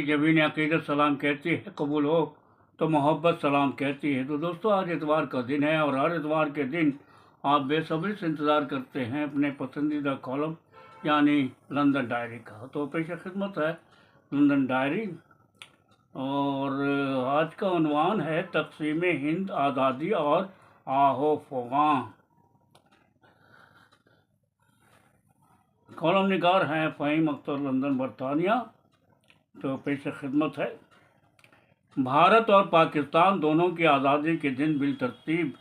जबीन अकीदत सलाम कहती है, कबूल हो तो मोहब्बत सलाम कहती है। तो दोस्तों, आज इतवार का दिन है और हर इतवार के दिन आप बेसब्री से इंतज़ार करते हैं अपने पसंदीदा कॉलम यानी लंदन डायरी का। तो पेश खिदमत है लंदन डायरी और आज का उन्वान है तक़सीम हिंद, आज़ादी और आहो फ़ग़ां। कॉलम निगार हैं फ़हीम अख्तर, लंदन, बरतानिया। तो पेश खिदमत है, भारत और पाकिस्तान दोनों की आज़ादी के दिन बिलतरतीब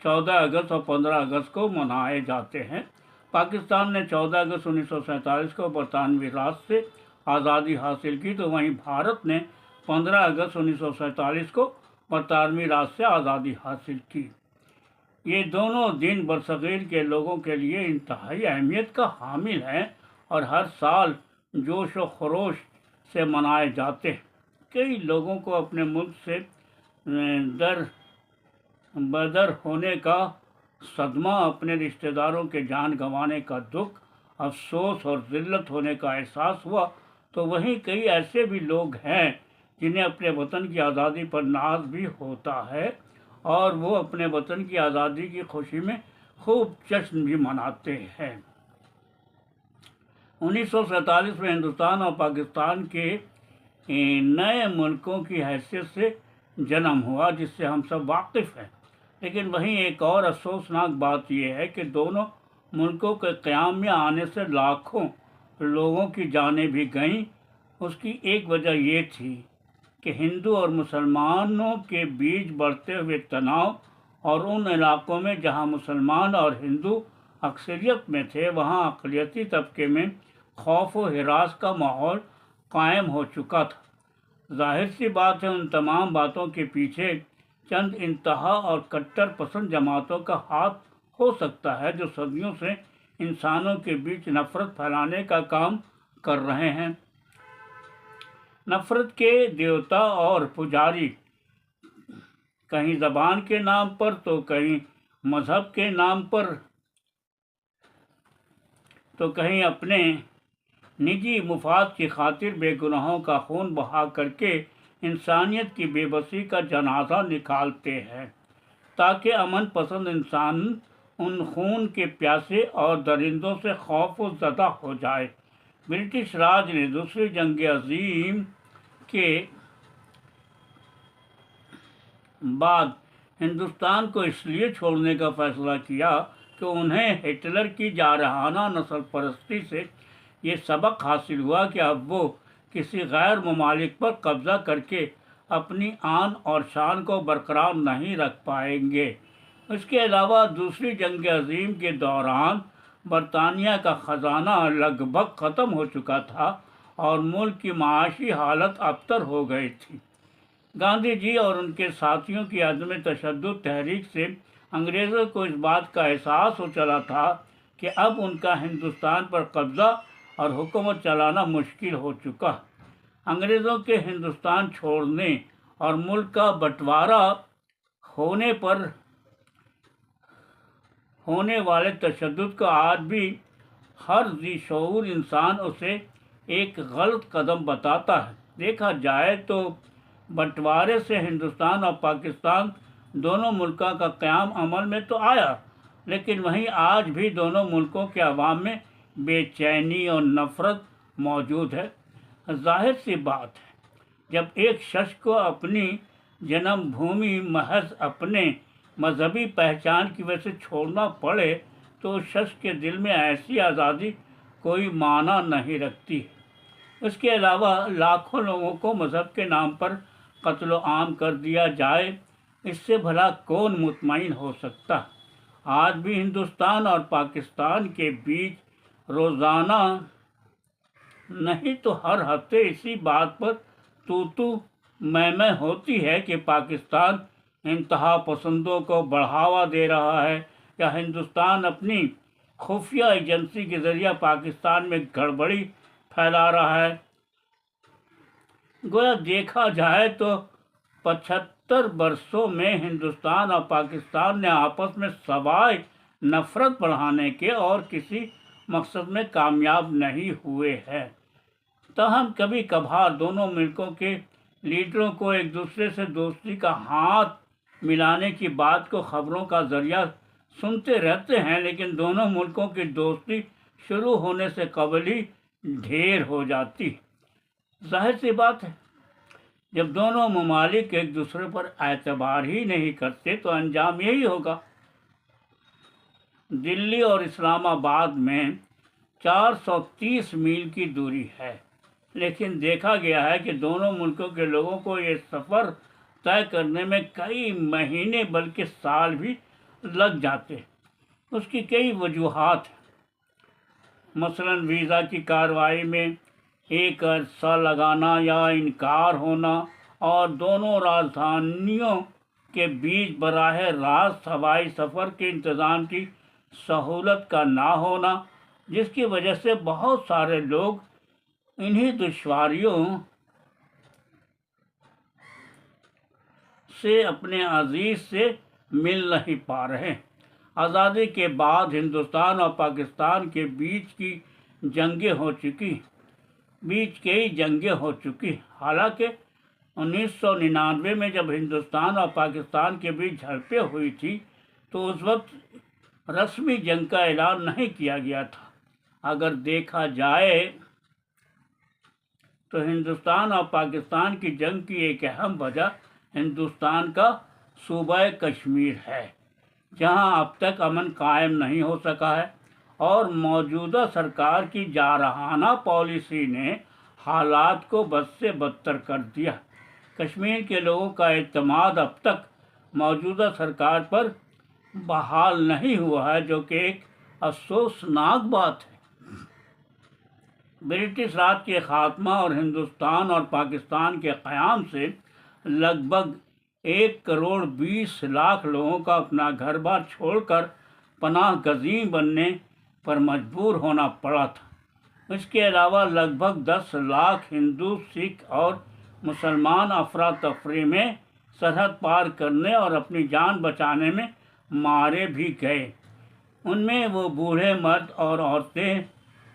14 अगस्त और 15 अगस्त को मनाए जाते हैं। पाकिस्तान ने 14 अगस्त 1947 को बरतानवी राज से आज़ादी हासिल की, तो वहीं भारत ने 15 अगस्त 1947 को बरतानवी राज से आज़ादी हासिल की। ये दोनों दिन बरसग़ीर के लोगों के लिए इंतहाई अहमियत का हामिल हैं और हर साल जोश व खरोश से मनाए जाते हैं। कई लोगों को अपने मुल्क से दर बदर होने का सदमा, अपने रिश्तेदारों के जान गंवाने का दुख, अफसोस और ज़िल्लत होने का एहसास हुआ। तो वहीं कई ऐसे भी लोग हैं जिन्हें अपने वतन की आज़ादी पर नाज भी होता है और वो अपने वतन की आज़ादी की खुशी में खूब जश्न भी मनाते हैं। 1947 में हिंदुस्तान और पाकिस्तान के नए मुल्कों की हैसियत से जन्म हुआ, जिससे हम सब वाकिफ़ हैं। लेकिन वहीं एक और अफसोसनाक बात यह है कि दोनों मुल्कों के क़याम में आने से लाखों लोगों की जानें भी गईं। उसकी एक वजह ये थी कि हिंदू और मुसलमानों के बीच बढ़ते हुए तनाव और उन इलाक़ों में जहाँ मुसलमान और हिंदू अक्सरियत में थे, वहाँ अक़लियती तबके में खौफ व हिरास का माहौल कायम हो चुका था। ज़ाहिर सी बात है, उन तमाम बातों के पीछे चंद इंतहा और कट्टर पसंद जमातों का हाथ हो सकता है, जो सदियों से इंसानों के बीच नफ़रत फैलाने का काम कर रहे हैं। नफ़रत के देवता और पुजारी कहीं ज़बान के नाम पर तो कहीं मज़हब के नाम पर तो कहीं अपने निजी मुफाद की खातिर बेगुनाहों का खून बहा करके इंसानियत की बेबसी का जनाजा निकालते हैं, ताकि अमन पसंद इंसान उन खून के प्यासे और दरिंदों से खौफ ज़दा हो जाए। ब्रिटिश राज ने दूसरी जंग अज़ीम के बाद हिंदुस्तान को इसलिए छोड़ने का फ़ैसला किया कि उन्हें हिटलर की जारहाना नस्ल परस्ती से ये सबक हासिल हुआ कि अब वो किसी गैर ममालिक पर कब्ज़ा करके अपनी आन और शान को बरकरार नहीं रख पाएंगे। इसके अलावा दूसरी जंग अज़ीम के दौरान बरतानिया का ख़जाना लगभग ख़त्म हो चुका था और मुल्क की माशी हालत अबतर हो गई थी। गांधी जी और उनके साथियों की अज़्म तशद्दुद तहरीक से अंग्रेज़ों को इस बात का एहसास हो चला था कि अब उनका हिंदुस्तान पर कब्ज़ा और हुकूमत चलाना मुश्किल हो चुका। अंग्रेज़ों के हिंदुस्तान छोड़ने और मुल्क का बंटवारा होने पर होने वाले तशद्दुद का आज भी हर ज़ी शऊर इंसान उसे एक गलत कदम बताता है। देखा जाए तो बंटवारे से हिंदुस्तान और पाकिस्तान दोनों मुल्कों का क़याम अमल में तो आया, लेकिन वहीं आज भी दोनों मुल्कों के अवाम में बेचैनी और नफ़रत मौजूद है। ज़ाहिर सी बात है, जब एक शख्स को अपनी जन्मभूमि महज अपने मजहबी पहचान की वजह से छोड़ना पड़े, तो उस शख्स के दिल में ऐसी आज़ादी कोई माना नहीं रखती है। इसके अलावा लाखों लोगों को मज़हब के नाम पर कत्ल आम कर दिया जाए, इससे भला कौन मुतमईन हो सकता। आज भी हिंदुस्तान और पाकिस्तान के बीच रोज़ाना नहीं तो हर हफ्ते इसी बात पर तू मैं होती है कि पाकिस्तान इंतहा पसंदों को बढ़ावा दे रहा है या हिंदुस्तान अपनी खुफिया एजेंसी के ज़रिए पाकिस्तान में गड़बड़ी फैला रहा है। गोया देखा जाए तो 75 बरसों में हिंदुस्तान और पाकिस्तान ने आपस में सवाए नफ़रत बढ़ाने के और किसी मकसद में कामयाब नहीं हुए हैं। तहम कभी कभार दोनों मुल्कों के लीडरों को एक दूसरे से दोस्ती का हाथ मिलाने की बात को खबरों का जरिया सुनते रहते हैं, लेकिन दोनों मुल्कों की दोस्ती शुरू होने से कबल ही ढेर हो जाती। जाहिर सी बात है, जब दोनों ममालिक एक दूसरे पर एतबार ही नहीं करते तो अंजाम यही होगा। दिल्ली और इस्लामाबाद में 430 मील की दूरी है, लेकिन देखा गया है कि दोनों मुल्कों के लोगों को ये सफ़र तय करने में कई महीने बल्कि साल भी लग जाते। उसकी कई वजूहात हैं। मसलन वीज़ा की कार्रवाई में एक अरसा लगाना या इनकार होना, और दोनों राजधानियों के बीच बराह रास्त हवाई सफ़र के इंतज़ाम की सहूलत का ना होना, जिसकी वजह से बहुत सारे लोग इन्हीं दुश्वारियों से अपने अजीज से मिल नहीं पा रहे। आज़ादी के बाद हिंदुस्तान और पाकिस्तान के बीच कई जंगें हो चुकी। हालांकि 1999 में जब हिंदुस्तान और पाकिस्तान के बीच झड़पें हुई थी तो उस वक्त रस्मी जंग का ऐलान नहीं किया गया था। अगर देखा जाए तो हिंदुस्तान और पाकिस्तान की जंग की एक अहम वजह हिंदुस्तान का सूबा कश्मीर है, जहां अब तक अमन कायम नहीं हो सका है, और मौजूदा सरकार की जारहाना पॉलिसी ने हालात को बद से बदतर कर दिया। कश्मीर के लोगों का एतमाद अब तक मौजूदा सरकार पर बहाल नहीं हुआ है, जो कि एक अफसोसनाक बात है। ब्रिटिश राज के खात्मा और हिंदुस्तान और पाकिस्तान के क़याम से लगभग 1,20,00,000 लोगों का अपना घर बार छोड़कर पनाह गज़ीं बनने पर मजबूर होना पड़ा था। इसके अलावा लगभग 10 लाख हिंदू, सिख और मुसलमान अफरा तफरी में सरहद पार करने और अपनी जान बचाने में मारे भी गए। उनमें वो बूढ़े मर्द और औरतें,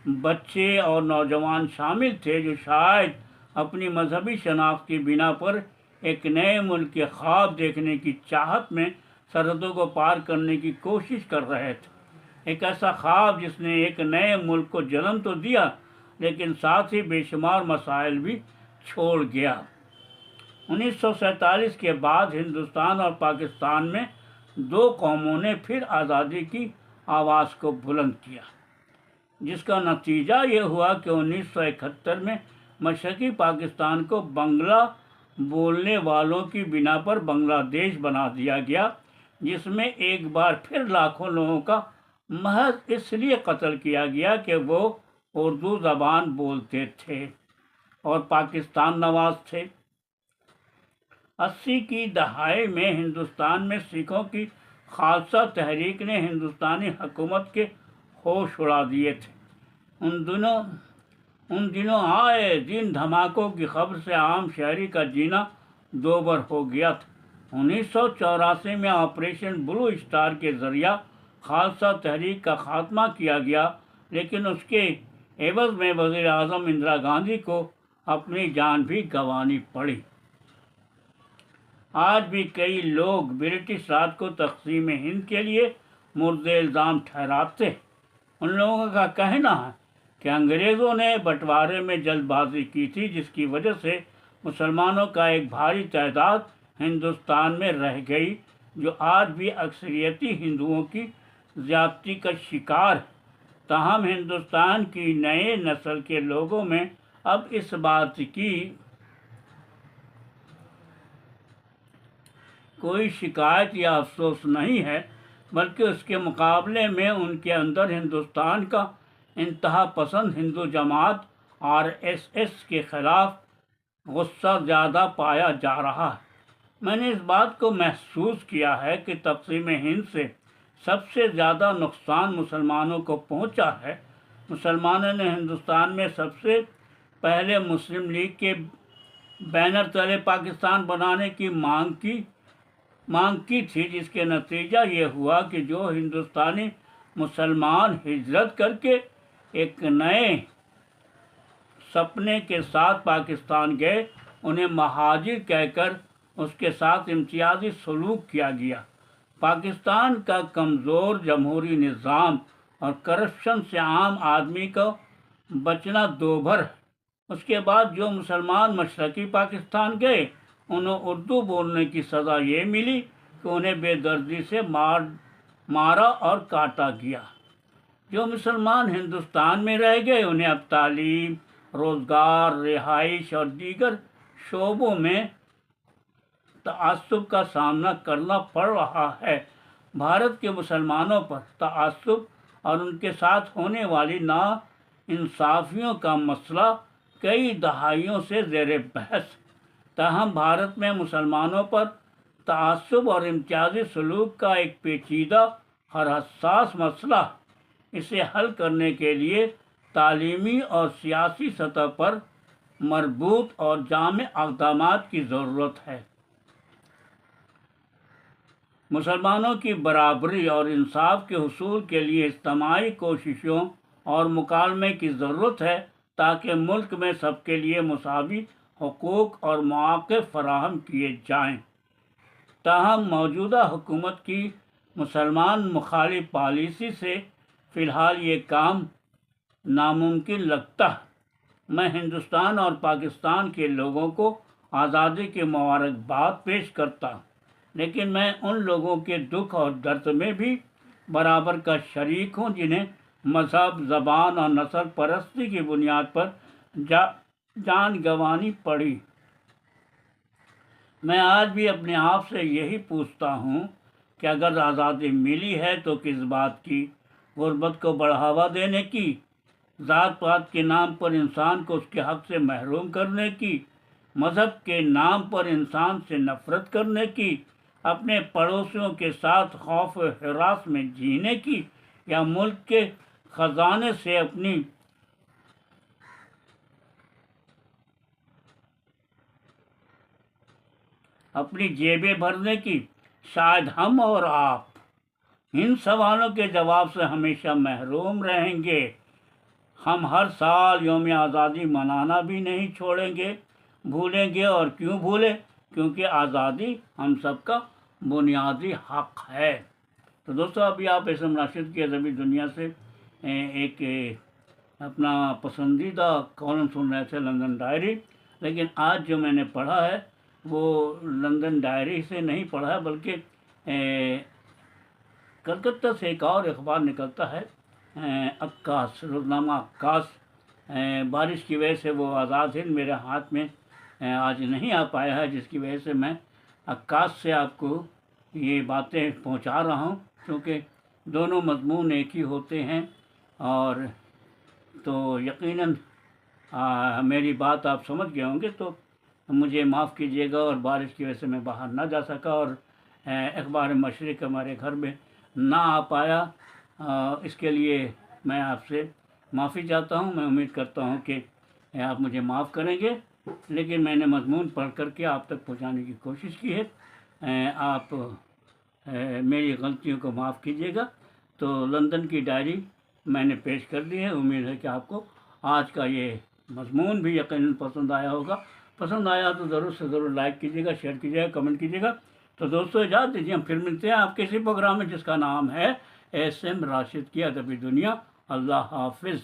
बच्चे और नौजवान शामिल थे जो शायद अपनी मजहबी शनाख्त की बिना पर एक नए मुल्क के ख्वाब देखने की चाहत में सरहदों को पार करने की कोशिश कर रहे थे। एक ऐसा ख्वाब जिसने एक नए मुल्क को जन्म तो दिया, लेकिन साथ ही बेशुमार मसाइल भी छोड़ गया। 1947 के बाद हिंदुस्तान और पाकिस्तान में दो कौमों ने फिर आज़ादी की आवाज़ को बुलंद किया, जिसका नतीजा ये हुआ कि 1971 में मशरक़ी पाकिस्तान को बंगला बोलने वालों की बिना पर बांग्लादेश बना दिया गया, जिसमें एक बार फिर लाखों लोगों का महज इसलिए कत्ल किया गया कि वो उर्दू ज़बान बोलते थे और पाकिस्तान नवाज थे। 80 की दहाई में हिंदुस्तान में सिखों की खालसा तहरीक ने हिंदुस्तानी हुकूमत के होश उड़ा दिए थे। उन दिनों आए दिन धमाकों की खबर से आम शहरी का जीना दोबर हो गया था। 1984 में ऑपरेशन ब्लू स्टार के ज़रिया खालसा तहरीक का खात्मा किया गया, लेकिन उसके एवज़ में वज़ीर आज़म इंदिरा गांधी को अपनी जान भी गंवानी पड़ी। आज भी कई लोग ब्रिटिश राज को तक़सीम हिंद के लिए मुर्दे इल्ज़ाम ठहराते। उन लोगों का कहना है कि अंग्रेज़ों ने बंटवारे में जल्दबाजी की थी, जिसकी वजह से मुसलमानों का एक भारी तादाद हिंदुस्तान में रह गई, जो आज भी अक्सरियती हिंदुओं की ज़्यादती का शिकार है। ताहम हिंदुस्तान की नए नस्ल के लोगों में अब इस बात की कोई शिकायत या अफसोस नहीं है, बल्कि उसके मुकाबले में उनके अंदर हिंदुस्तान का इंतहा पसंद हिंदू जमात RSS के ख़िलाफ़ गुस्सा ज़्यादा पाया जा रहा है। मैंने इस बात को महसूस किया है कि तक़सीम हिंद से सबसे ज़्यादा नुकसान मुसलमानों को पहुंचा है। मुसलमानों ने हिंदुस्तान में सबसे पहले मुस्लिम लीग के बैनर तले पाकिस्तान बनाने की मांग की थी, जिसके नतीजा ये हुआ कि जो हिंदुस्तानी मुसलमान हिजरत करके एक नए سپنے کے ساتھ پاکستان گئے، انہیں مہاجر کہہ کر اس کے ساتھ امتیازی سلوک کیا گیا۔ پاکستان کا کمزور جمہوری نظام اور کرپشن سے عام آدمی کو بچنا دوبھر ہے۔ اس کے بعد جو مسلمان مشرقی پاکستان گئے، انہیں اردو بولنے کی سزا یہ ملی کہ انہیں بے دردی سے مارا اور کاٹا گیا۔ جو مسلمان ہندوستان میں رہ گئے، انہیں اب تعلیم، روزگار، رہائش اور دیگر شعبوں میں تعصب کا سامنا کرنا پڑ رہا ہے۔ بھارت کے مسلمانوں پر تعصب اور ان کے ساتھ ہونے والی ناانصافیوں کا مسئلہ کئی دہائیوں سے زیر بحث، تاہم بھارت میں مسلمانوں پر تعصب اور امتیازی سلوک کا ایک پیچیدہ اور حساس مسئلہ ہے۔ اسے حل کرنے کے لیے تعلیمی اور سیاسی سطح پر مربوط اور جامع اقدامات کی ضرورت ہے۔ مسلمانوں کی برابری اور انصاف کے حصول کے لیے اجتماعی کوششوں اور مکالمے کی ضرورت ہے تاکہ ملک میں سب کے لیے مساوی حقوق اور مواقع فراہم کیے جائیں۔ تاہم موجودہ حکومت کی مسلمان مخالف پالیسی سے فی الحال یہ کام ناممکن لگتا ہے۔ میں ہندوستان اور پاکستان کے لوگوں کو آزادی کی مبارکباد پیش کرتا ہوں، لیکن میں ان لوگوں کے دکھ اور درد میں بھی برابر کا شریک ہوں جنہیں مذہب، زبان اور نسل پرستی کی بنیاد پر جان گنوانی پڑی۔ میں آج بھی اپنے آپ سے یہی پوچھتا ہوں کہ اگر آزادی ملی ہے تو کس بات کی؟ غربت کو بڑھاوا دینے کی، ذات پات کے نام پر انسان کو اس کے حق سے محروم کرنے کی، مذہب کے نام پر انسان سے نفرت کرنے کی، اپنے پڑوسیوں کے ساتھ خوف و ہراس میں جینے کی، یا ملک کے خزانے سے اپنی جیبیں بھرنے کی؟ شاید ہم اور آپ ان سوالوں کے جواب سے ہمیشہ محروم رہیں گے۔ ہم ہر سال یوم آزادی منانا بھی نہیں چھوڑیں گے، بھولیں گے، اور کیوں بھولیں؟ کیونکہ آزادی ہم سب کا بنیادی حق ہے۔ تو دوستو، ابھی آپ اسم راشد کی ادبی دنیا سے ایک اپنا پسندیدہ کالم سن رہے تھے، لندن ڈائری۔ لیکن آج جو میں نے پڑھا ہے وہ لندن ڈائری سے نہیں پڑھا ہے، بلکہ کلکتہ سے ایک اور اخبار نکلتا ہے، عکاس، روزنامہ عکاس۔ بارش کی وجہ سے وہ آزاد ہند میرے ہاتھ میں آج نہیں آ پایا ہے، جس کی وجہ سے میں عکاس سے آپ کو یہ باتیں پہنچا رہا ہوں، کیونکہ دونوں مضمون ایک ہی ہوتے ہیں۔ اور تو یقیناً میری بات آپ سمجھ گئے ہوں گے، تو مجھے معاف کیجیے گا، اور بارش کی وجہ سے میں باہر نہ جا سکا اور اخبار مشرق ہمارے گھر میں نہ آ پایا، اس کے لیے میں آپ سے معافی چاہتا ہوں۔ میں امید کرتا ہوں کہ آپ مجھے معاف کریں گے، لیکن میں نے مضمون پڑھ کر کے آپ تک پہنچانے کی کوشش کی ہے۔ آپ میری غلطیوں کو معاف کیجیے گا۔ تو لندن کی ڈائری میں نے پیش کر دی ہے۔ امید ہے کہ آپ کو آج کا یہ مضمون بھی یقیناً پسند آیا ہوگا۔ پسند آیا تو ضرور سے ضرور لائک کیجیے گا، شیئر کیجیے گا، کمنٹ کیجیے گا۔ تو دوستو، اجازت دیجیے، ہم پھر ملتے ہیں آپ کے اسی پروگرام میں جس کا نام ہے ایس ایم راشد کی ادبی دنیا۔ اللہ حافظ۔